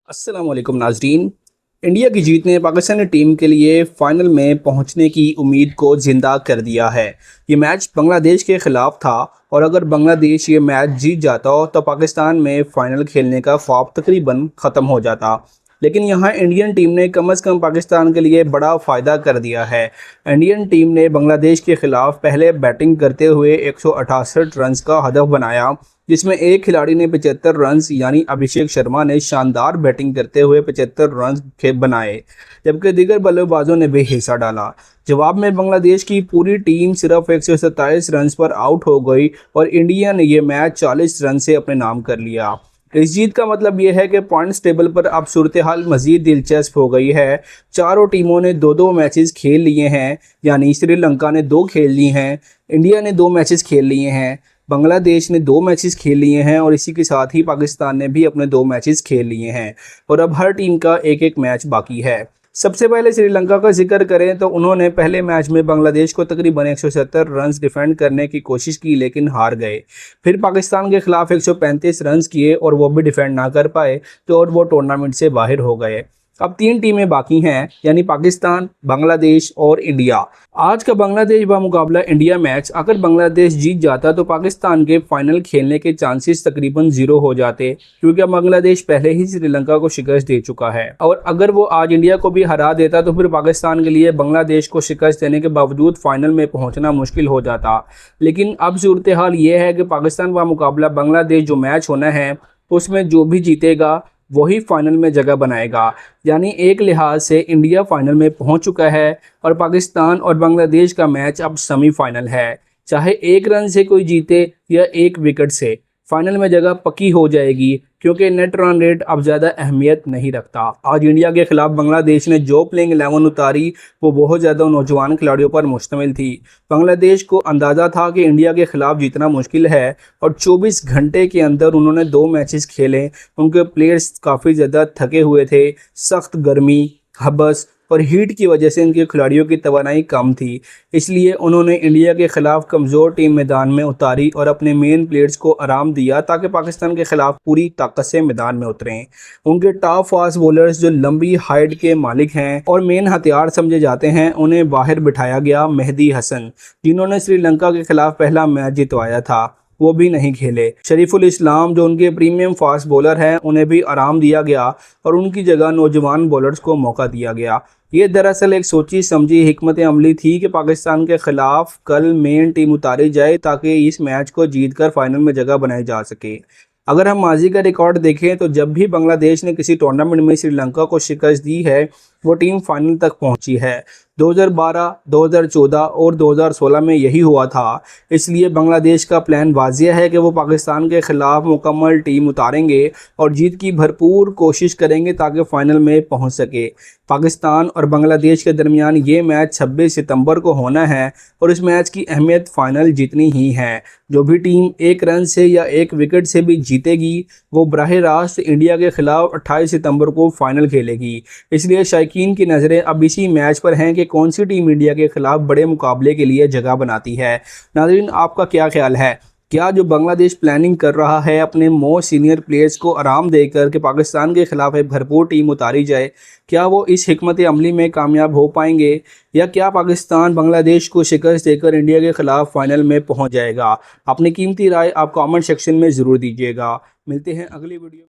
अस्सलाम वालेकुम नाजरीन। इंडिया की जीत ने पाकिस्तानी टीम के लिए फाइनल में पहुंचने की उम्मीद को ज़िंदा कर दिया है। ये मैच बांग्लादेश के ख़िलाफ़ था और अगर बांग्लादेश ये मैच जीत जाता तो पाकिस्तान में फ़ाइनल खेलने का ख्वाब तकरीबन ख़त्म हो जाता। लेकिन यहाँ इंडियन टीम ने कम से कम पाकिस्तान के लिए बड़ा फ़ायदा कर दिया है। इंडियन टीम ने बांग्लादेश के ख़िलाफ़ पहले बैटिंग करते हुए 168 रन का हदफ बनाया, जिसमें एक खिलाड़ी ने 75 रन यानी अभिषेक शर्मा ने शानदार बैटिंग करते हुए 75 रन बनाए, जबकि दीगर बल्लेबाजों ने भी हिस्सा डाला। जवाब में बांग्लादेश की पूरी टीम सिर्फ 127 रन पर आउट हो गई और इंडिया ने यह मैच 40 रन से अपने नाम कर लिया। इस जीत का मतलब यह है कि पॉइंट्स टेबल पर अब सूरत हाल मज़ीद दिलचस्प हो गई है। चारों टीमों ने दो दो मैचेस खेल लिए हैं, यानी श्रीलंका ने 2 खेल ली हैं, इंडिया ने 2 मैचेस खेल लिए हैं, बांग्लादेश ने 2 मैचेस खेल लिए हैं और इसी के साथ ही पाकिस्तान ने भी अपने 2 मैचेस खेल लिए हैं और अब हर टीम का एक एक मैच बाकी है। सबसे पहले श्रीलंका का जिक्र करें तो उन्होंने पहले मैच में बांग्लादेश को तकरीबन 170 रन डिफेंड करने की कोशिश की लेकिन हार गए। फिर पाकिस्तान के खिलाफ 135 रन किए और वो भी डिफेंड ना कर पाए तो और वो टूर्नामेंट से बाहर हो गए। अब 3 टीमें बाकी हैं, यानी पाकिस्तान, बांग्लादेश और इंडिया। आज का बांग्लादेश मुकाबला इंडिया मैच अगर बांग्लादेश जीत जाता तो पाकिस्तान के फाइनल खेलने के चांसेस तकरीबन 0 हो जाते, क्योंकि बांग्लादेश पहले ही श्रीलंका को शिकस्त दे चुका है और अगर वो आज इंडिया को भी हरा देता तो फिर पाकिस्तान के लिए बांग्लादेश को शिकस्त देने के बावजूद फाइनल में पहुंचना मुश्किल हो जाता। लेकिन अब सूरत हाल ये है कि पाकिस्तान मुकाबला बांग्लादेश जो मैच होना है उसमें जो भी जीतेगा वही फाइनल में जगह बनाएगा, यानी एक लिहाज से इंडिया फाइनल में पहुंच चुका है और पाकिस्तान और बांग्लादेश का मैच अब सेमीफाइनल है। चाहे 1 रन से कोई जीते या 1 विकेट से, फाइनल में जगह पक्की हो जाएगी, क्योंकि नेट रन रेट अब ज़्यादा अहमियत नहीं रखता। आज इंडिया के खिलाफ बांग्लादेश ने जो प्लेइंग 11 उतारी वो बहुत ज़्यादा नौजवान खिलाड़ियों पर मुश्तमिल थी। बांग्लादेश को अंदाज़ा था कि इंडिया के खिलाफ जीतना मुश्किल है और 24 घंटे के अंदर उन्होंने 2 मैचेस खेले। उनके प्लेयर्स काफ़ी ज़्यादा थके हुए थे, सख्त गर्मी, हबस और हीट की वजह से इनके खिलाड़ियों की तवानाई कम थी, इसलिए उन्होंने इंडिया के खिलाफ कमज़ोर टीम मैदान में उतारी और अपने मेन प्लेयर्स को आराम दिया ताकि पाकिस्तान के खिलाफ पूरी ताकत से मैदान में उतरें। उनके टॉप फास्ट बॉलर्स जो लंबी हाइट के मालिक हैं और मेन हथियार समझे जाते हैं, उन्हें बाहर बिठाया गया। मेहदी हसन, जिन्होंने श्रीलंका के खिलाफ पहला मैच जितवाया था, वो भी नहीं खेले। शरीफुल इस्लाम जो उनके प्रीमियम फास्ट बॉलर हैं, उन्हें भी आराम दिया गया और उनकी जगह नौजवान बॉलर्स को मौका दिया गया। ये दरअसल एक सोची समझी हिकमत अमली थी कि पाकिस्तान के खिलाफ कल मेन टीम उतारी जाए ताकि इस मैच को जीतकर फाइनल में जगह बनाई जा सके। अगर हम माजी का रिकॉर्ड देखें तो जब भी बांग्लादेश ने किसी टूर्नामेंट में श्रीलंका को शिकस्त दी है वो टीम फाइनल तक पहुंची है। 2012, 2014 और 2016 में यही हुआ था। इसलिए बांग्लादेश का प्लान वाज़िह है कि वो पाकिस्तान के ख़िलाफ़ मुकम्मल टीम उतारेंगे और जीत की भरपूर कोशिश करेंगे ताकि फ़ाइनल में पहुंच सके। पाकिस्तान और बांग्लादेश के दरमियान ये मैच 26 सितंबर को होना है और इस मैच की अहमियत फ़ाइनल जितनी ही है। जो भी टीम 1 रन से या 1 विकेट से भी जीतेगी वो बराह रास्त इंडिया के ख़िलाफ़ 28 सितंबर को फ़ाइनल खेलेगी। इसलिए शायकीन की नज़रें अब इसी मैच पर हैं कि कौन सी टीम इंडिया के खिलाफ बड़े मुकाबले के लिए जगह बनाती है। नाज़रीन, आपका क्या ख्याल है? क्या जो बांग्लादेश प्लानिंग कर रहा है अपने मोस्ट सीनियर प्लेयर्स को आराम देकर कि पाकिस्तान के खिलाफ एक भरपूर टीम उतारी जाए, क्या वो इस हिकमत अमली में कामयाब हो पाएंगे या क्या पाकिस्तान बांग्लादेश को शिकस्त देकर इंडिया के खिलाफ फाइनल में पहुंच जाएगा? अपनी कीमती राय आप कमेंट सेक्शन में ज़रूर दीजिएगा। मिलते हैं अगली वीडियो।